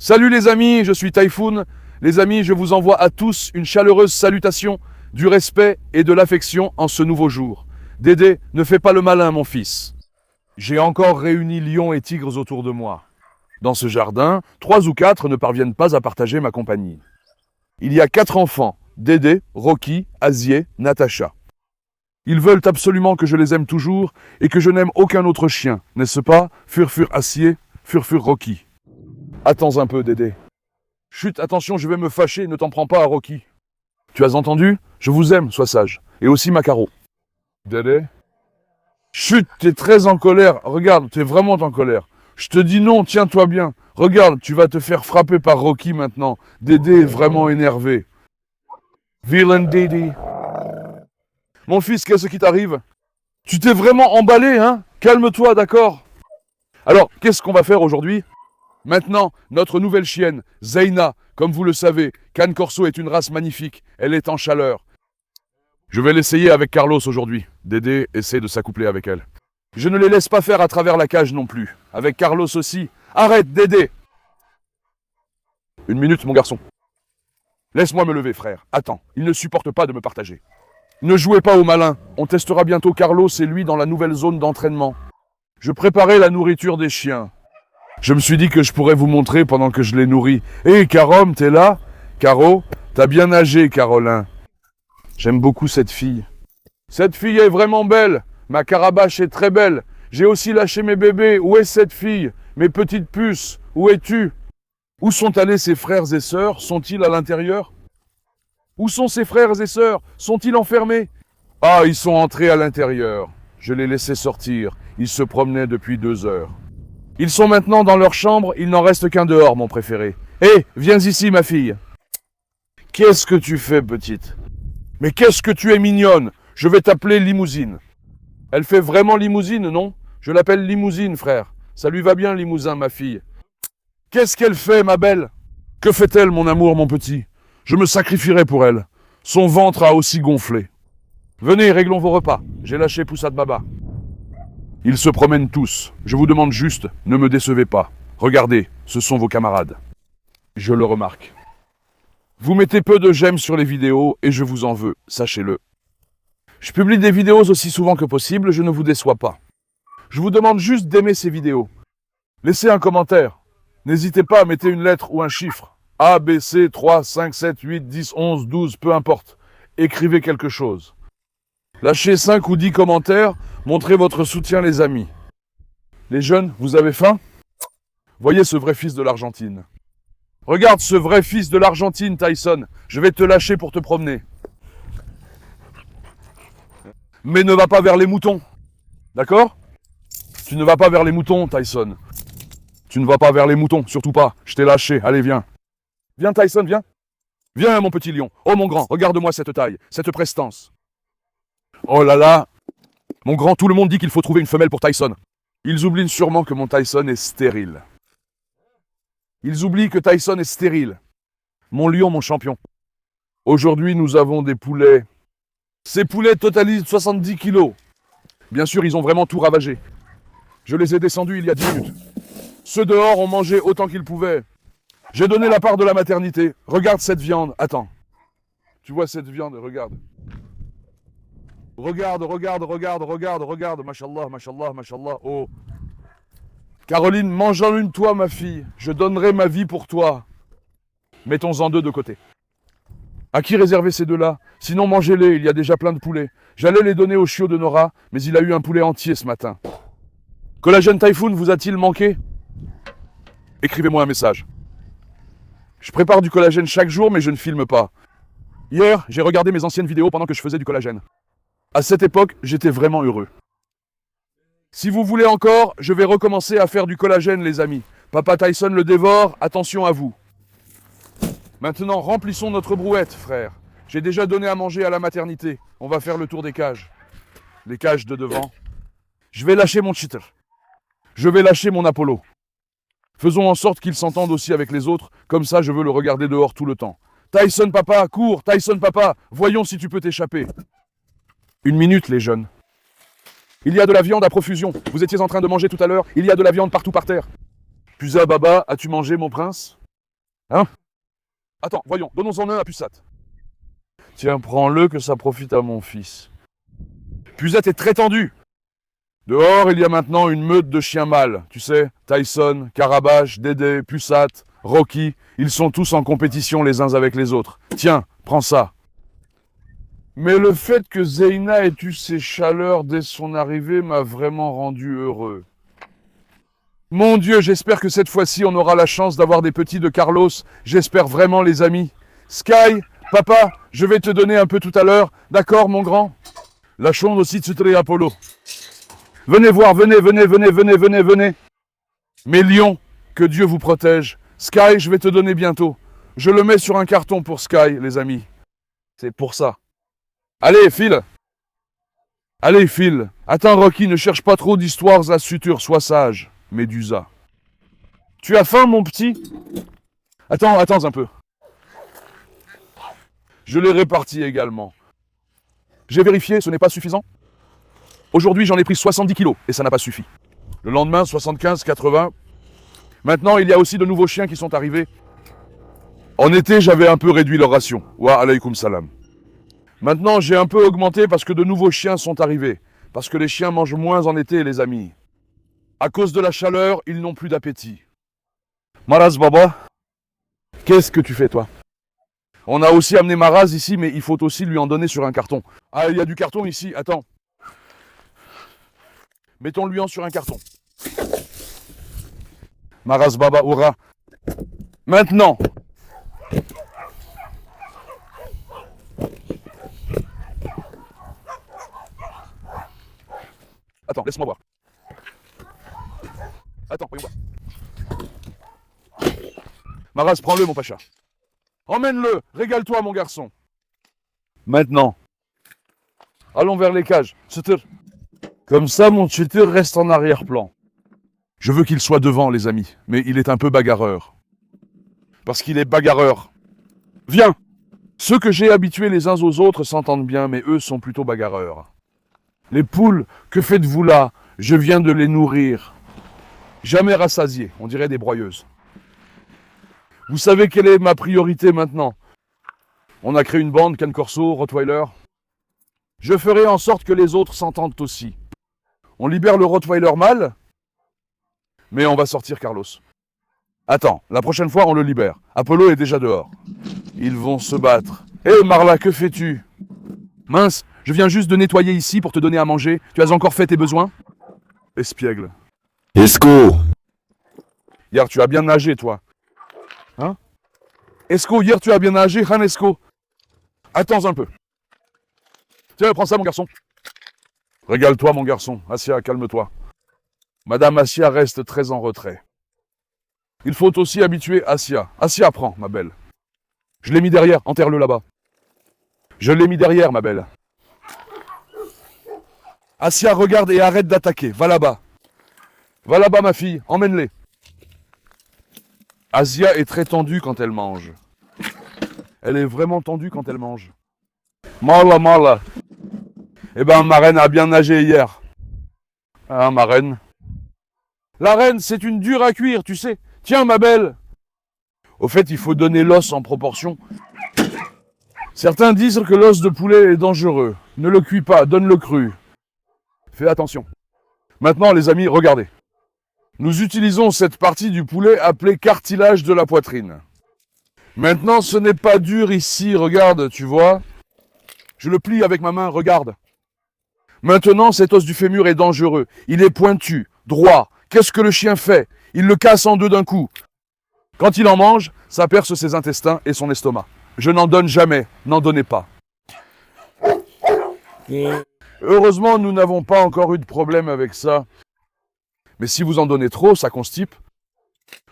Salut les amis, je suis Typhoon. Les amis, je vous envoie à tous une chaleureuse salutation, du respect et de l'affection en ce nouveau jour. Dédé, ne fais pas le malin, mon fils. J'ai encore réuni lions et tigres autour de moi. Dans ce jardin, 3 ou 4 ne parviennent pas à partager ma compagnie. Il y a 4 enfants, Dédé, Rocky, Azier, Natacha. Ils veulent absolument que je les aime toujours et que je n'aime aucun autre chien, n'est-ce pas, Furfur Acier, Furfur Rocky? Attends un peu, Dédé. Chut, attention, je vais me fâcher, ne t'en prends pas à Rocky. Tu as entendu? Je vous aime, sois sage. Et aussi Macaro. Dédé? Chut, t'es très en colère. Regarde, t'es vraiment en colère. Je te dis non, tiens-toi bien. Regarde, tu vas te faire frapper par Rocky maintenant. Dédé est vraiment énervé. Villain Dédé. Mon fils, qu'est-ce qui t'arrive? Tu t'es vraiment emballé, hein? Calme-toi, d'accord? Alors, qu'est-ce qu'on va faire aujourd'hui? Maintenant, notre nouvelle chienne, Zeina, comme vous le savez, Cane Corso est une race magnifique, elle est en chaleur. Je vais l'essayer avec Carlos aujourd'hui. Dédé essaie de s'accoupler avec elle. Je ne les laisse pas faire à travers la cage non plus. Avec Carlos aussi. Arrête, Dédé! Une minute, mon garçon. Laisse-moi me lever, frère. Attends, il ne supporte pas de me partager. Ne jouez pas au malin. On testera bientôt Carlos et lui dans la nouvelle zone d'entraînement. Je préparais la nourriture des chiens. Je me suis dit que je pourrais vous montrer pendant que je les nourris. Hé, Carom, t'es là? Caro, t'as bien nagé, Carolin. J'aime beaucoup cette fille. Cette fille est vraiment belle. Ma carabache est très belle. J'ai aussi lâché mes bébés. Où est cette fille? Mes petites puces, où es-tu? Où sont allés ses frères et sœurs? Sont-ils à l'intérieur? Où sont ses frères et sœurs? Sont-ils enfermés? Ah, ils sont entrés à l'intérieur. Je les laissais sortir. Ils se promenaient depuis 2 heures. Ils sont maintenant dans leur chambre, il n'en reste qu'un dehors, mon préféré. Hé, viens ici, ma fille. Qu'est-ce que tu fais, petite? Mais qu'est-ce que tu es mignonne? Je vais t'appeler Limousine. Elle fait vraiment limousine, non? Je l'appelle Limousine, frère. Ça lui va bien, Limousin, ma fille. Qu'est-ce qu'elle fait, ma belle? Que fait-elle, mon amour, mon petit? Je me sacrifierai pour elle. Son ventre a aussi gonflé. Venez, réglons vos repas. J'ai lâché Poussade Baba. Ils se promènent tous. Je vous demande juste, ne me décevez pas. Regardez, ce sont vos camarades. Je le remarque. Vous mettez peu de j'aime sur les vidéos et je vous en veux, sachez-le. Je publie des vidéos aussi souvent que possible, je ne vous déçois pas. Je vous demande juste d'aimer ces vidéos. Laissez un commentaire. N'hésitez pas à mettre une lettre ou un chiffre. A, B, C, 3, 5, 7, 8, 10, 11, 12, peu importe. Écrivez quelque chose. Lâchez 5 ou 10 commentaires, montrez votre soutien les amis. Les jeunes, vous avez faim? Voyez ce vrai fils de l'Argentine. Regarde ce vrai fils de l'Argentine, Tyson. Je vais te lâcher pour te promener. Mais ne va pas vers les moutons. D'accord? Tu ne vas pas vers les moutons, Tyson. Tu ne vas pas vers les moutons, surtout pas. Je t'ai lâché, allez viens. Viens Tyson, viens. Viens mon petit lion. Oh mon grand, regarde-moi cette taille, cette prestance. Oh là là. Mon grand, tout le monde dit qu'il faut trouver une femelle pour Tyson. Ils oublient sûrement que mon Tyson est stérile. Ils oublient que Tyson est stérile. Mon lion, mon champion. Aujourd'hui, nous avons des poulets. Ces poulets totalisent 70 kilos. Bien sûr, ils ont vraiment tout ravagé. Je les ai descendus il y a 10 minutes. Ceux dehors ont mangé autant qu'ils pouvaient. J'ai donné la part de la maternité. Regarde cette viande. Attends. Tu vois cette viande? Regarde. Regarde, regarde, regarde, regarde, regarde. Mashallah, mashallah, mashallah. Oh. Caroline, mange-en une toi, ma fille. Je donnerai ma vie pour toi. Mettons-en 2 de côté. À qui réserver ces 2-là? Sinon, mangez-les, il y a déjà plein de poulets. J'allais les donner au chiot de Nora, mais il a eu un poulet entier ce matin. Collagène Typhoon vous a-t-il manqué? Écrivez-moi un message. Je prépare du collagène chaque jour, mais je ne filme pas. Hier, j'ai regardé mes anciennes vidéos pendant que je faisais du collagène. À cette époque, j'étais vraiment heureux. Si vous voulez encore, je vais recommencer à faire du collagène, les amis. Papa Tyson le dévore, attention à vous. Maintenant, remplissons notre brouette, frère. J'ai déjà donné à manger à la maternité. On va faire le tour des cages. Les cages de devant. Je vais lâcher mon cheater. Je vais lâcher mon Apollo. Faisons en sorte qu'il s'entende aussi avec les autres, comme ça je veux le regarder dehors tout le temps. Tyson papa, cours, Tyson papa, voyons si tu peux t'échapper. Une minute les jeunes. Il y a de la viande à profusion, vous étiez en train de manger tout à l'heure, il y a de la viande partout par terre. Pusa Baba, as-tu mangé mon prince? Hein? Attends, voyons, donnons-en un à Pusat. Tiens, prends-le que ça profite à mon fils. Pusat est très tendu. Dehors, il y a maintenant une meute de chiens mâles. Tu sais, Tyson, Carabache, Dédé, Pusat, Rocky, ils sont tous en compétition les uns avec les autres. Tiens, prends ça. Mais le fait que Zeina ait eu ses chaleurs dès son arrivée m'a vraiment rendu heureux. Mon Dieu, j'espère que cette fois-ci on aura la chance d'avoir des petits de Carlos. J'espère vraiment les amis. Sky, papa, je vais te donner un peu tout à l'heure. D'accord mon grand? Lâchons aussi Tsutre Apollo. Venez voir, venez. Mes lions, que Dieu vous protège. Sky, je vais te donner bientôt. Je le mets sur un carton pour Sky, les amis. C'est pour ça. Allez, file. Allez, file. Attends, Rocky, ne cherche pas trop d'histoires à suture, sois sage. Médusa. Tu as faim, mon petit? Attends un peu. Je l'ai réparti également. J'ai vérifié, ce n'est pas suffisant. Aujourd'hui, j'en ai pris 70 kilos et ça n'a pas suffi. Le lendemain, 75, 80. Maintenant, il y a aussi de nouveaux chiens qui sont arrivés. En été, j'avais un peu réduit leur ration. Wa alaykoum salam. Maintenant, j'ai un peu augmenté parce que de nouveaux chiens sont arrivés. Parce que les chiens mangent moins en été, les amis. À cause de la chaleur, ils n'ont plus d'appétit. Maraz Baba, qu'est-ce que tu fais, toi? On a aussi amené Maraz ici, mais il faut aussi lui en donner sur un carton. Ah, il y a du carton ici, attends. Mettons-lui en sur un carton. Maraz Baba, Oura. Maintenant. Attends, laisse-moi voir. Attends, voyons voir. Maraz, prends-le, mon pacha. Emmène-le, régale-toi, mon garçon. Maintenant. Allons vers les cages. Comme ça, mon tuteur reste en arrière-plan. Je veux qu'il soit devant, les amis, mais il est un peu bagarreur. Parce qu'il est bagarreur. Viens! Ceux que j'ai habitués les uns aux autres s'entendent bien, mais eux sont plutôt bagarreurs. Les poules, que faites-vous là? Je viens de les nourrir. Jamais rassasiées, on dirait des broyeuses. Vous savez quelle est ma priorité maintenant? On a créé une bande, Can Corso, Rottweiler. Je ferai en sorte que les autres s'entendent aussi. On libère le Rottweiler mâle, mais on va sortir Carlos. Attends, la prochaine fois on le libère. Apollo est déjà dehors. Ils vont se battre. Hé Marla, que fais-tu? Mince, je viens juste de nettoyer ici pour te donner à manger. Tu as encore fait tes besoins? Espiègle. Esco! Hier tu as bien nagé, toi. Hein? Esco, hier tu as bien nagé, Han Esco. Attends un peu. Tiens, prends ça mon garçon. Régale-toi mon garçon. Assia, calme-toi. Madame Assia reste très en retrait. Il faut aussi habituer Assia. Assia, prends, ma belle. Je l'ai mis derrière, enterre-le là-bas. Je l'ai mis derrière, ma belle. Assia, regarde et arrête d'attaquer. Va là-bas. Va là-bas, ma fille. Emmène-les. Asia est très tendue quand elle mange. Elle est vraiment tendue quand elle mange. Mala. Eh ben, ma reine a bien nagé hier. Ah, ma reine. La reine, c'est une dure à cuire, tu sais. Tiens, ma belle. Au fait, il faut donner l'os en proportion. Certains disent que l'os de poulet est dangereux. Ne le cuis pas, donne-le cru. Fais attention. Maintenant, les amis, regardez. Nous utilisons cette partie du poulet appelée cartilage de la poitrine. Maintenant, ce n'est pas dur ici, regarde, tu vois. Je le plie avec ma main, regarde. Maintenant, cet os du fémur est dangereux. Il est pointu, droit. Qu'est-ce que le chien fait? Il le casse en deux d'un coup. Quand il en mange, ça perce ses intestins et son estomac. Je n'en donne jamais, n'en donnez pas. Heureusement, nous n'avons pas encore eu de problème avec ça. Mais si vous en donnez trop, ça constipe.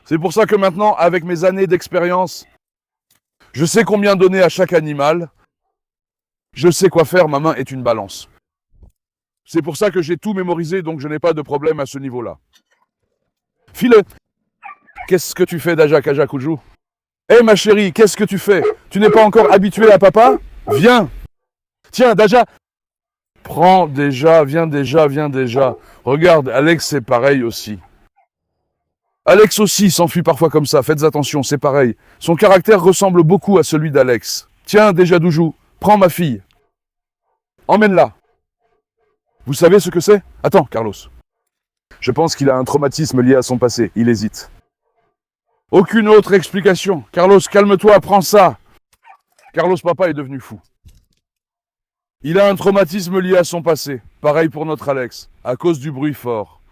C'est pour ça que maintenant, avec mes années d'expérience, je sais combien donner à chaque animal. Je sais quoi faire, ma main est une balance. C'est pour ça que j'ai tout mémorisé, donc je n'ai pas de problème à ce niveau-là. File. Qu'est-ce que tu fais, Daja Kajakuju? Hé, ma chérie, qu'est-ce que tu fais? Tu n'es pas encore habituée à papa? Viens. Tiens, Daja. Prends déjà, viens déjà. Regarde, Alex, c'est pareil aussi. Alex aussi s'enfuit parfois comme ça, faites attention, c'est pareil. Son caractère ressemble beaucoup à celui d'Alex. Tiens, déjà Doujou, prends ma fille. Emmène-la. Vous savez ce que c'est? Attends, Carlos. Je pense qu'il a un traumatisme lié à son passé, il hésite. Aucune autre explication. Carlos, calme-toi, prends ça. Carlos papa est devenu fou. Il a un traumatisme lié à son passé. Pareil pour notre Alex, à cause du bruit fort.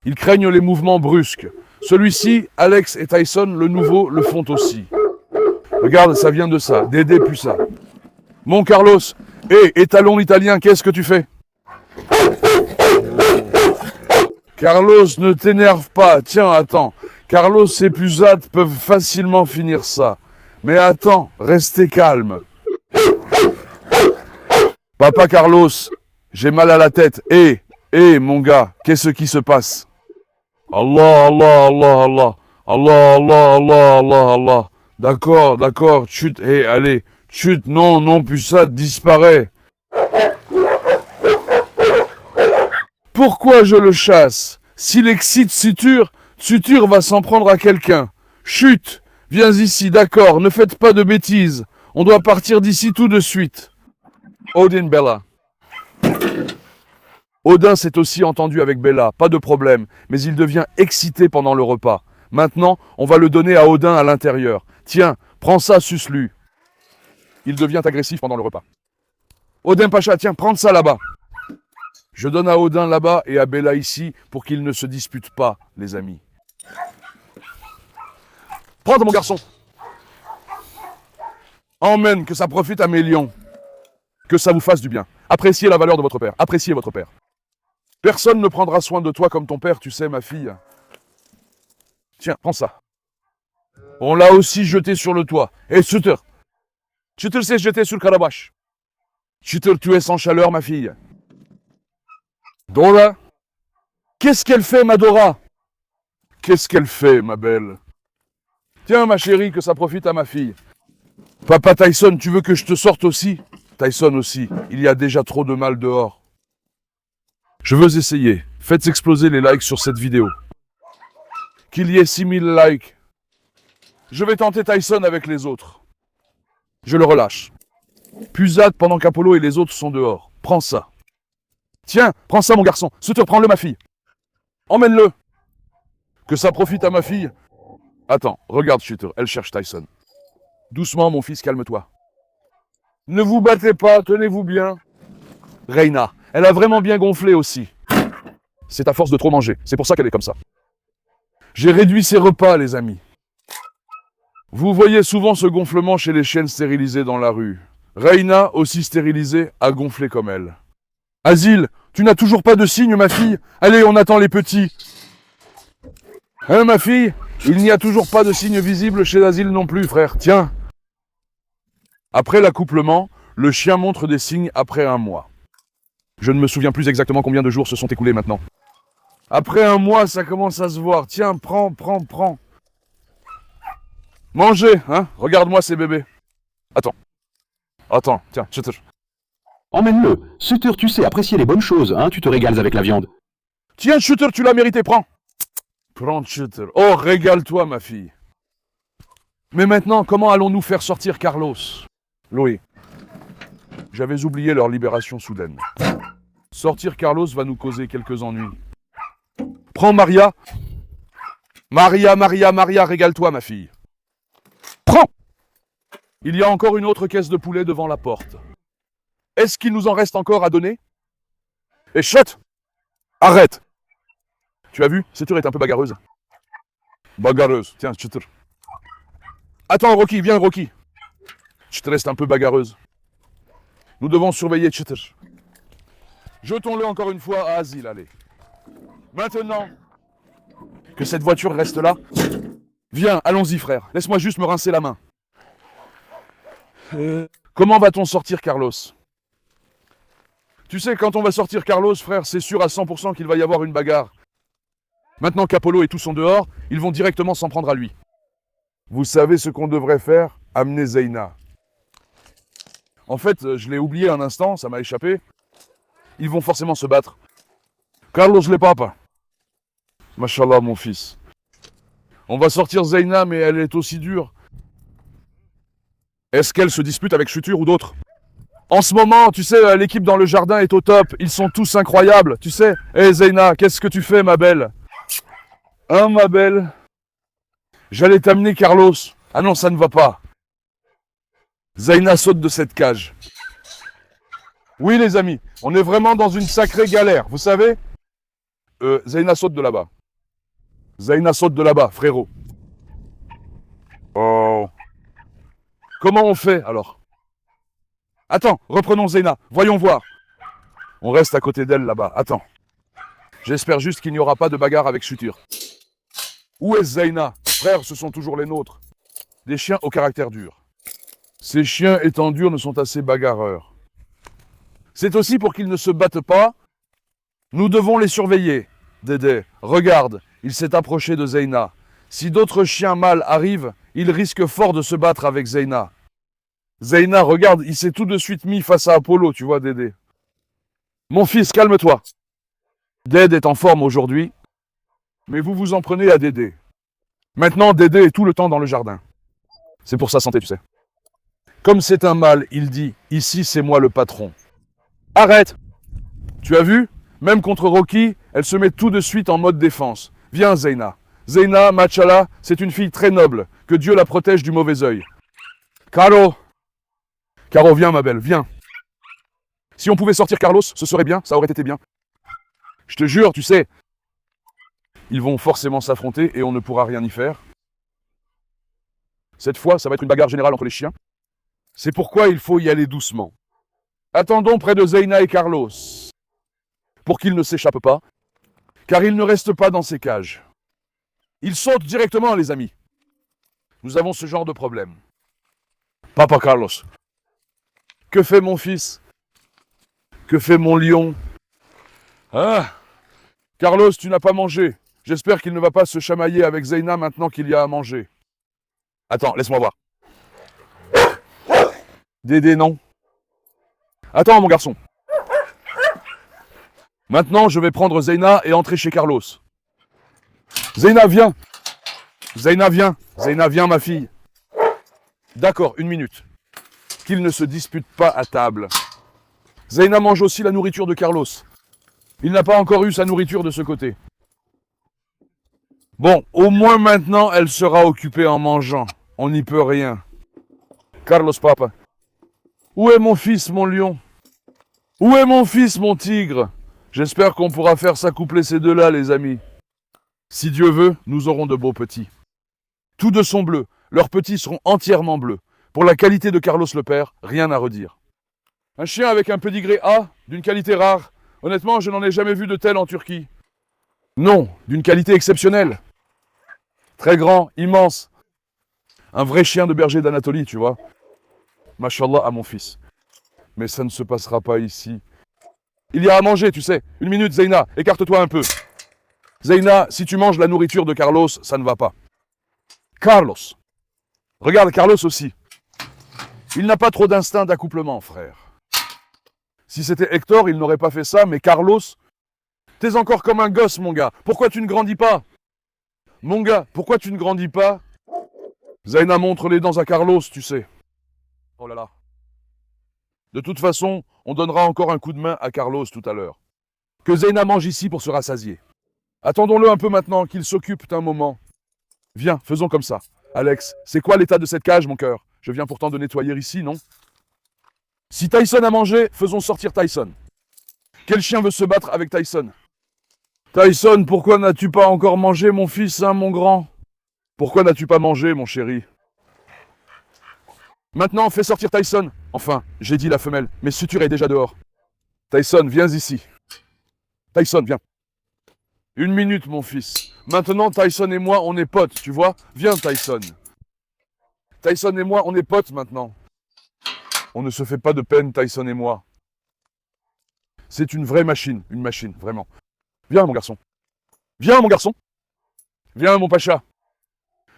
Ils craignent les mouvements brusques. Celui-ci, Alex et Tyson, le nouveau, le font aussi. Regarde, ça vient de ça. Dédé puis ça. Mon Carlos, hé, étalon italien, qu'est-ce que tu fais? Carlos, ne t'énerve pas. Tiens, attends. Carlos et Pusat peuvent facilement finir ça. Mais attends, restez calme. Papa Carlos, j'ai mal à la tête. Hé, mon gars, qu'est-ce qui se passe? Allah, Allah, Allah, Allah. Allah, Allah, Allah, Allah, Allah. D'accord, chut, allez. Chut, non, Pusat disparaît. Pourquoi je le chasse? S'il excite Sutur va s'en prendre à quelqu'un. Chut, viens ici, d'accord, ne faites pas de bêtises. On doit partir d'ici tout de suite. Odin Bella. Odin s'est aussi entendu avec Bella, pas de problème, mais il devient excité pendant le repas. Maintenant, on va le donner à Odin à l'intérieur. Tiens, prends ça, suce-lui. Il devient agressif pendant le repas. Odin Pacha, tiens, prends ça là-bas. Je donne à Odin là-bas et à Bella ici pour qu'ils ne se disputent pas, les amis. Prends mon garçon. Emmène, que ça profite à mes lions. Que ça vous fasse du bien. Appréciez la valeur de votre père. Appréciez votre père. Personne ne prendra soin de toi comme ton père, tu sais, ma fille. Tiens, prends ça. On l'a aussi jeté sur le toit. Et Sutur. Sutur s'est jeté sur le calabash. Sutur, tu es sans chaleur, ma fille. Dora. Qu'est-ce qu'elle fait, ma Dora? Qu'est-ce qu'elle fait, ma belle? Tiens, ma chérie, que ça profite à ma fille. Papa Tyson, tu veux que je te sorte aussi? Tyson aussi, il y a déjà trop de mal dehors. Je veux essayer. Faites exploser les likes sur cette vidéo. Qu'il y ait 6000 likes. Je vais tenter Tyson avec les autres. Je le relâche. Pusat pendant qu'Apollo et les autres sont dehors. Prends ça. Tiens, prends ça mon garçon. Sutur, prends-le ma fille. Emmène-le. Que ça profite à ma fille. Attends, regarde Sutur, elle cherche Tyson. Doucement mon fils, calme-toi. Ne vous battez pas, tenez-vous bien. Reina, elle a vraiment bien gonflé aussi. C'est à force de trop manger, c'est pour ça qu'elle est comme ça. J'ai réduit ses repas, les amis. Vous voyez souvent ce gonflement chez les chiennes stérilisées dans la rue. Reina, aussi stérilisée, a gonflé comme elle. Asile, tu n'as toujours pas de signe, ma fille? Allez, on attend les petits. Hein, ma fille? Il n'y a toujours pas de signe visible chez Asile non plus, frère. Tiens. Après l'accouplement, le chien montre des signes après 1 mois. Je ne me souviens plus exactement combien de jours se sont écoulés maintenant. Après 1 mois, ça commence à se voir. Tiens, prends. Mangez, hein? Regarde-moi ces bébés. Attends, tiens, Sutur. Emmène-le. Sutur, tu sais apprécier les bonnes choses, hein? Tu te régales avec la viande. Tiens, Sutur, tu l'as mérité, prends. Prends, Sutur. Oh, régale-toi, ma fille. Mais maintenant, comment allons-nous faire sortir Carlos? Loé. J'avais oublié leur libération soudaine. Sortir Carlos va nous causer quelques ennuis. Prends Maria. Maria, régale-toi, ma fille. Prends! Il y a encore une autre caisse de poulet devant la porte. Est-ce qu'il nous en reste encore à donner? Et chut! Arrête! Tu as vu? Sutur est un peu bagarreuse. Bagarreuse, tiens, Sutur. Attends, Rocky, viens, Rocky. Je te reste un peu bagarreuse. Nous devons surveiller Sutur. Jetons-le encore une fois à Asile, allez. Maintenant que cette voiture reste là. Viens, allons-y, frère. Laisse-moi juste me rincer la main. Comment va-t-on sortir Carlos? Tu sais, quand on va sortir Carlos, frère, c'est sûr à 100% qu'il va y avoir une bagarre. Maintenant qu'Apollo et tous sont dehors, ils vont directement s'en prendre à lui. Vous savez ce qu'on devrait faire? Amener Zeina. En fait, je l'ai oublié un instant, ça m'a échappé. Ils vont forcément se battre. Carlos le papa. Mashallah, mon fils. On va sortir Zeyna, mais elle est aussi dure. Est-ce qu'elle se dispute avec Chutur ou d'autres? En ce moment, tu sais, l'équipe dans le jardin est au top. Ils sont tous incroyables, tu sais. Hé Zeyna, qu'est-ce que tu fais, ma belle? Hein, ma belle? J'allais t'amener Carlos. Ah non, ça ne va pas. Zeyna saute de cette cage. Oui, les amis, on est vraiment dans une sacrée galère, vous savez? Zeyna saute de là-bas. Zeyna saute de là-bas, frérot. Oh. Comment on fait, alors? Attends, reprenons Zeyna. Voyons voir. On reste à côté d'elle, là-bas. Attends. J'espère juste qu'il n'y aura pas de bagarre avec Chutur. Où est Zeyna? Frère, ce sont toujours les nôtres. Des chiens au caractère dur. Ces chiens étant durs ne sont assez bagarreurs. C'est aussi pour qu'ils ne se battent pas. Nous devons les surveiller. Dédé, regarde, il s'est approché de Zeyna. Si d'autres chiens mâles arrivent, il risque fort de se battre avec Zeyna. Zeyna, regarde, il s'est tout de suite mis face à Apollo, tu vois, Dédé. Mon fils, calme-toi. Dédé est en forme aujourd'hui, mais vous vous en prenez à Dédé. Maintenant, Dédé est tout le temps dans le jardin. C'est pour sa santé, tu sais. Comme c'est un mâle, il dit, ici c'est moi le patron. Arrête! Tu as vu? Même contre Rocky, elle se met tout de suite en mode défense. Viens, Zeyna. Zeyna, machallah, c'est une fille très noble. Que Dieu la protège du mauvais œil. Caro! Caro, viens, ma belle, viens. Si on pouvait sortir Carlos, ce serait bien, ça aurait été bien. Je te jure, tu sais, ils vont forcément s'affronter et on ne pourra rien y faire. Cette fois, ça va être une bagarre générale entre les chiens. C'est pourquoi il faut y aller doucement. Attendons près de Zeyna et Carlos, pour qu'ils ne s'échappent pas, car ils ne restent pas dans ces cages. Ils sautent directement, les amis. Nous avons ce genre de problème. Papa Carlos. Que fait mon fils? Que fait mon lion? Ah! Carlos, tu n'as pas mangé. J'espère qu'il ne va pas se chamailler avec Zeyna maintenant qu'il y a à manger. Attends, laisse-moi voir. Dédé, non. Attends, mon garçon. Maintenant, je vais prendre Zeyna et entrer chez Carlos. Zeyna, viens. Zeyna, viens. Zeyna, viens, ma fille. D'accord, une minute. Qu'ils ne se disputent pas à table. Zeyna mange aussi la nourriture de Carlos. Il n'a pas encore eu sa nourriture de ce côté. Bon, au moins maintenant, elle sera occupée en mangeant. On n'y peut rien. Carlos, papa. Où est mon fils, mon lion? Où est mon fils, mon tigre? J'espère qu'on pourra faire s'accoupler ces deux-là, les amis. Si Dieu veut, nous aurons de beaux petits. Tous deux sont bleus. Leurs petits seront entièrement bleus. Pour la qualité de Carlos le père, rien à redire. Un chien avec un pédigré A, d'une qualité rare. Honnêtement, je n'en ai jamais vu de tel en Turquie. Non, d'une qualité exceptionnelle. Très grand, immense. Un vrai chien de berger d'Anatolie, tu vois. Mashallah à mon fils. Mais ça ne se passera pas ici. Il y a à manger, tu sais. Une minute, Zeyna, écarte-toi un peu. Zeyna, si tu manges la nourriture de Carlos, ça ne va pas. Carlos. Regarde, Carlos aussi. Il n'a pas trop d'instinct d'accouplement, frère. Si c'était Hector, il n'aurait pas fait ça, mais Carlos... T'es encore comme un gosse, mon gars. Pourquoi tu ne grandis pas? Mon gars, pourquoi tu ne grandis pas? Zeyna montre les dents à Carlos, tu sais. Oh là là. De toute façon, on donnera encore un coup de main à Carlos tout à l'heure. Que Zeyna mange ici pour se rassasier. Attendons-le un peu maintenant, qu'il s'occupe un moment. Viens, faisons comme ça. Alex, c'est quoi l'état de cette cage, mon cœur? Je viens pourtant de nettoyer ici, non? Si Tyson a mangé, faisons sortir Tyson. Quel chien veut se battre avec Tyson? Tyson, pourquoi n'as-tu pas encore mangé, mon fils, hein, mon grand? Pourquoi n'as-tu pas mangé, mon chéri? Maintenant, fais sortir Tyson. Enfin, j'ai dit la femelle, mais Suture est déjà dehors. Tyson, viens ici. Tyson, viens. Une minute, mon fils. Maintenant, Tyson et moi, on est potes, tu vois? Viens, Tyson. Tyson et moi, on est potes maintenant. On ne se fait pas de peine, Tyson et moi. C'est une vraie machine, vraiment. Viens, mon garçon. Viens, mon garçon. Viens, mon pacha.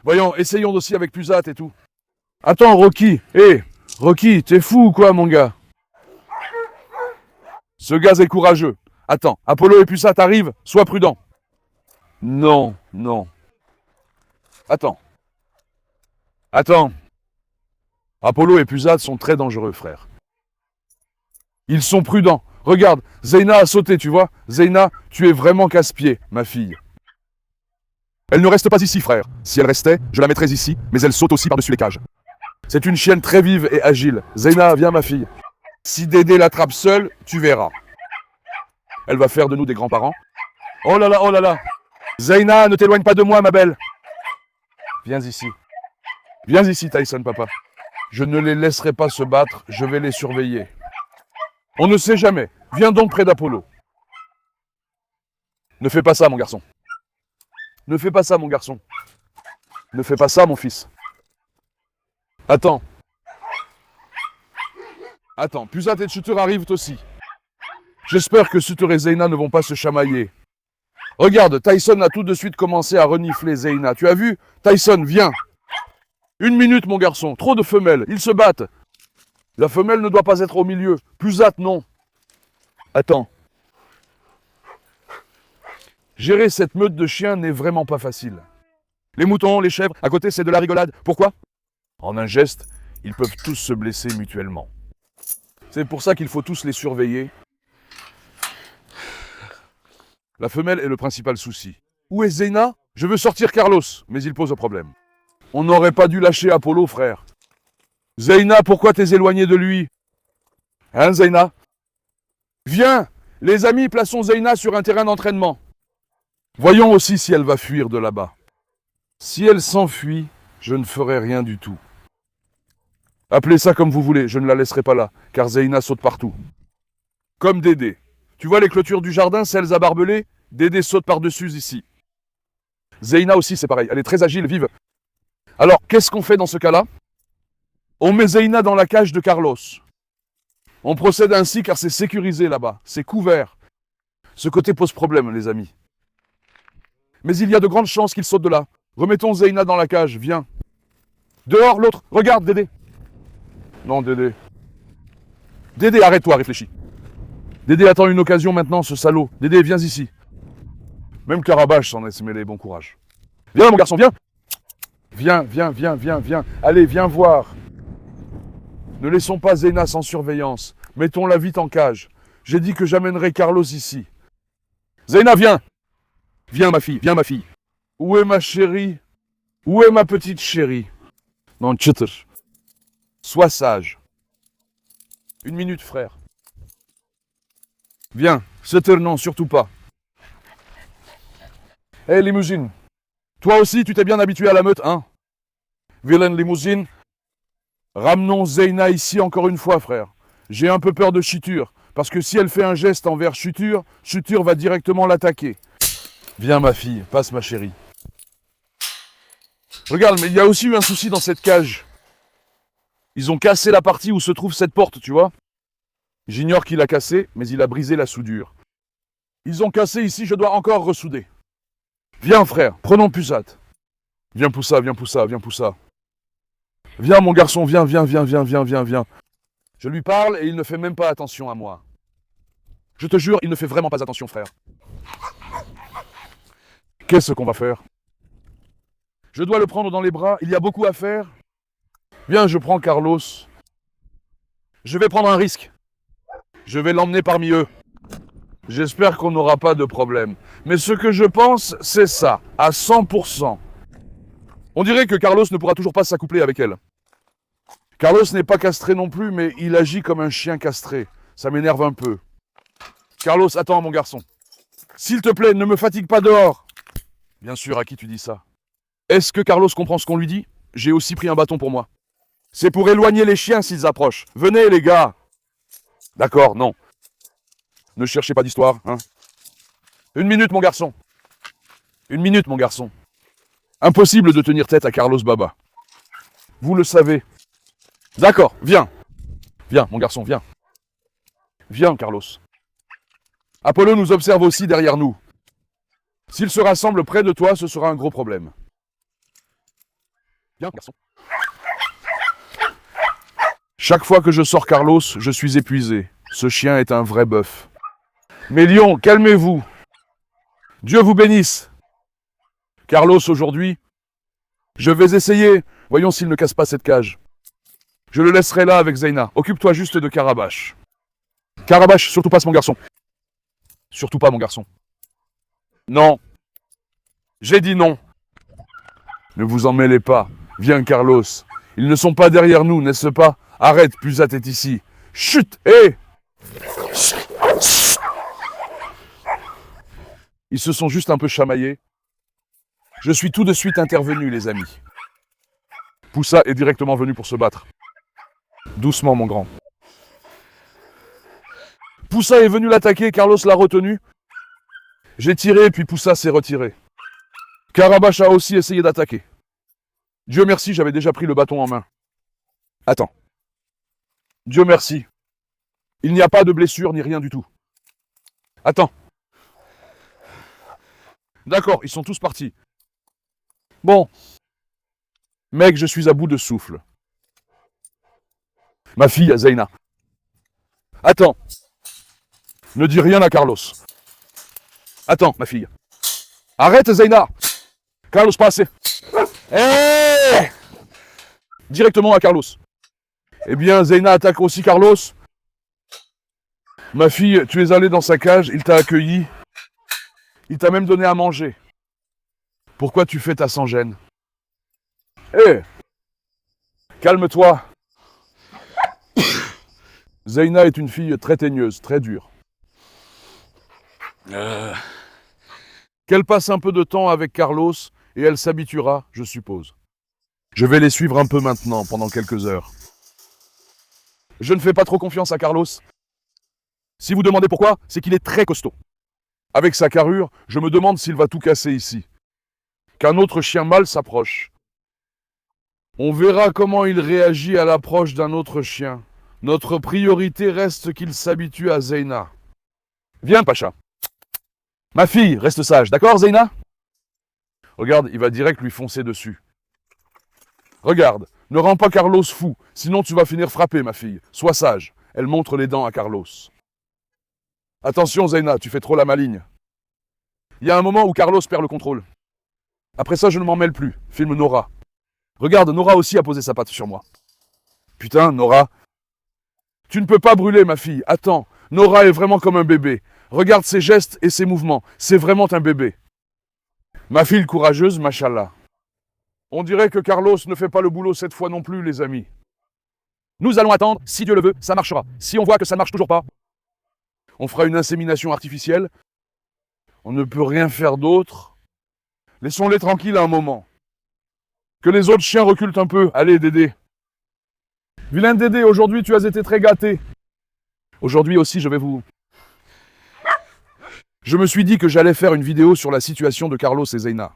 Voyons, essayons aussi avec Pusat et tout. Attends, Rocky. Hé, Rocky, t'es fou ou quoi, mon gars? Ce gaz est courageux. Attends, Apollo et Pusat arrivent, sois prudent. Non, non. Attends. Attends. Apollo et Pusat sont très dangereux, frère. Ils sont prudents. Regarde, Zeyna a sauté, tu vois. Zeyna, tu es vraiment casse-pied, ma fille. Elle ne reste pas ici, frère. Si elle restait, je la mettrais ici, mais elle saute aussi par-dessus les cages. C'est une chienne très vive et agile. Zeyna, viens, ma fille. Si Dédé l'attrape seule, tu verras. Elle va faire de nous des grands-parents. Oh là là, oh là là. Zeyna, ne t'éloigne pas de moi, ma belle. Viens ici. Viens ici, Tyson, papa. Je ne les laisserai pas se battre, je vais les surveiller. On ne sait jamais. Viens donc près d'Apollo. Ne fais pas ça, mon garçon. Ne fais pas ça, mon garçon. Ne fais pas ça, mon fils. Attends. Attends, Pusat et Sutur arrivent aussi. J'espère que Sutur et Zeyna ne vont pas se chamailler. Regarde, Tyson a tout de suite commencé à renifler Zeyna. Tu as vu? Tyson, viens. 1 minute, mon garçon. Trop de femelles. Ils se battent. La femelle ne doit pas être au milieu. Pusat, non. Attends. Gérer cette meute de chiens n'est vraiment pas facile. Les moutons, les chèvres, à côté, c'est de la rigolade. Pourquoi? En un geste, ils peuvent tous se blesser mutuellement. C'est pour ça qu'il faut tous les surveiller. La femelle est le principal souci. Où est Zeyna? Je veux sortir Carlos, mais il pose un problème. On n'aurait pas dû lâcher Apollo, frère. Zeyna, pourquoi t'es éloigné de lui? Hein, Zeyna? Viens! Les amis, plaçons Zeyna sur un terrain d'entraînement. Voyons aussi si elle va fuir de là-bas. Si elle s'enfuit, je ne ferai rien du tout. Appelez ça comme vous voulez, je ne la laisserai pas là, car Zeyna saute partout. Comme Dédé. Tu vois les clôtures du jardin, celles à barbelés? Dédé saute par-dessus ici. Zeyna aussi, c'est pareil, elle est très agile, vive. Alors, qu'est-ce qu'on fait dans ce cas-là? On met Zeyna dans la cage de Carlos. On procède ainsi car c'est sécurisé là-bas, c'est couvert. Ce côté pose problème, les amis. Mais il y a de grandes chances qu'il saute de là. Remettons Zeyna dans la cage, viens. Dehors, l'autre, regarde, Dédé. Non, Dédé. Dédé, arrête-toi, réfléchis. Dédé attend une occasion maintenant, ce salaud. Dédé, viens ici. Même Carabache s'en est mêlé, bon courage. Viens, mon garçon, viens. Viens, viens, viens, viens, viens. Allez, viens voir. Ne laissons pas Zeyna sans surveillance. Mettons-la vite en cage. J'ai dit que j'amènerai Carlos ici. Zeyna, viens. Viens, ma fille, viens, ma fille. Où est ma chérie? Où est ma petite chérie? Non, tchitter. Sois sage. 1 minute, frère. Viens, Sutter, non, surtout pas. Hé, limousine. Toi aussi, tu t'es bien habitué à la meute, hein? Vilaine limousine. Ramenons Zeyna ici encore une fois, frère. J'ai un peu peur de Chutur, parce que si elle fait un geste envers Chutur, Chutur va directement l'attaquer. Viens, ma fille, passe, ma chérie. Regarde, mais il y a aussi eu un souci dans cette cage. Ils ont cassé la partie où se trouve cette porte, tu vois? J'ignore qui l'a cassée, mais il a brisé la soudure. Ils ont cassé ici, je dois encore ressouder. Viens, frère, prenons Pusat. Viens, Poussa, viens, Poussa, viens, Poussa. Viens, mon garçon, viens, viens, viens, viens, viens, viens, viens. Je lui parle et il ne fait même pas attention à moi. Je te jure, il ne fait vraiment pas attention, frère. Qu'est-ce qu'on va faire? Je dois le prendre dans les bras, il y a beaucoup à faire. Viens, je prends Carlos. Je vais prendre un risque. Je vais l'emmener parmi eux. J'espère qu'on n'aura pas de problème. Mais ce que je pense, c'est ça, à 100%. On dirait que Carlos ne pourra toujours pas s'accoupler avec elle. Carlos n'est pas castré non plus, mais il agit comme un chien castré. Ça m'énerve un peu. Carlos, attends, mon garçon. S'il te plaît, ne me fatigue pas dehors. Bien sûr, à qui tu dis ça? Est-ce que Carlos comprend ce qu'on lui dit? J'ai aussi pris un bâton pour moi. C'est pour éloigner les chiens s'ils approchent. Venez, les gars. D'accord, non. Ne cherchez pas d'histoire, hein. 1 minute, mon garçon. 1 minute, mon garçon. Impossible de tenir tête à Carlos Baba. Vous le savez. D'accord, viens. Viens, mon garçon, viens. Viens, Carlos. Apollo nous observe aussi derrière nous. S'il se rassemble près de toi, ce sera un gros problème. Viens, garçon. Chaque fois que je sors Carlos, je suis épuisé. Ce chien est un vrai bœuf. Mais lions, calmez-vous. Dieu vous bénisse. Carlos, aujourd'hui, Je vais essayer. Voyons s'il ne casse pas cette cage. Je le laisserai là avec Zeina. Occupe-toi juste de Karabash. Karabash, surtout pas mon garçon. Surtout pas mon garçon. Non. J'ai dit non. Ne vous en mêlez pas. Viens, Carlos. Ils ne sont pas derrière nous, n'est-ce pas? Arrête, Pusat est ici. Chut! Hé! Ils se sont juste un peu chamaillés. Je suis tout de suite intervenu, les amis. Poussa est directement venu pour se battre. Doucement, mon grand. Poussa est venu l'attaquer, Carlos l'a retenu. J'ai tiré, puis Poussa s'est retiré. Karabash a aussi essayé d'attaquer. Dieu merci, j'avais déjà pris le bâton en main. Attends. Dieu merci. Il n'y a pas de blessure ni rien du tout. Attends. D'accord, ils sont tous partis. Bon. Mec, je suis à bout de souffle. Ma fille, Zeina. Attends. Ne dis rien à Carlos. Attends, ma fille. Arrête, Zeina. Carlos, pas assez. Hey! Directement à Carlos. Eh bien, Zeina attaque aussi Carlos. Ma fille, tu es allée dans sa cage, il t'a accueilli. Il t'a même donné à manger. Pourquoi tu fais ta sans-gêne? Hé! Calme-toi. Zeina est une fille très teigneuse, très dure. Qu'elle passe un peu de temps avec Carlos et elle s'habituera, je suppose. Je vais les suivre un peu maintenant, pendant quelques heures. Je ne fais pas trop confiance à Carlos. Si vous demandez pourquoi, c'est qu'il est très costaud. Avec sa carrure, je me demande s'il va tout casser ici. Qu'un autre chien mâle s'approche. On verra comment il réagit à l'approche d'un autre chien. Notre priorité reste qu'il s'habitue à Zeina. Viens, Pacha. Ma fille, reste sage, d'accord, Zeina? Regarde, il va direct lui foncer dessus. Regarde, ne rends pas Carlos fou, sinon tu vas finir frappé, ma fille. Sois sage. Elle montre les dents à Carlos. Attention, Zeina, tu fais trop la maligne. Il y a un moment où Carlos perd le contrôle. Après ça, je ne m'en mêle plus. Filme Nora. Regarde, Nora aussi a posé sa patte sur moi. Putain, Nora. Tu ne peux pas brûler, ma fille. Attends, Nora est vraiment comme un bébé. Regarde ses gestes et ses mouvements. C'est vraiment un bébé. Ma fille courageuse, machallah. On dirait que Carlos ne fait pas le boulot cette fois non plus, les amis. Nous allons attendre. Si Dieu le veut, ça marchera. Si on voit que ça ne marche toujours pas, on fera une insémination artificielle. On ne peut rien faire d'autre. Laissons-les tranquilles un moment. Que les autres chiens reculent un peu. Allez, Dédé. Vilain Dédé, aujourd'hui tu as été très gâté. Aujourd'hui aussi, je me suis dit que j'allais faire une vidéo sur la situation de Carlos et Zeina.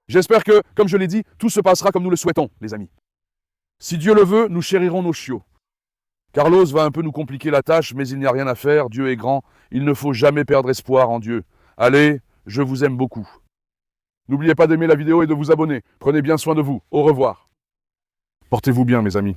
J'espère que, comme je l'ai dit, tout se passera comme nous le souhaitons, les amis. Si Dieu le veut, nous chérirons nos chiots. Carlos va un peu nous compliquer la tâche, mais il n'y a rien à faire, Dieu est grand, il ne faut jamais perdre espoir en Dieu. Allez, je vous aime beaucoup. N'oubliez pas d'aimer la vidéo et de vous abonner. Prenez bien soin de vous. Au revoir. Portez-vous bien, mes amis.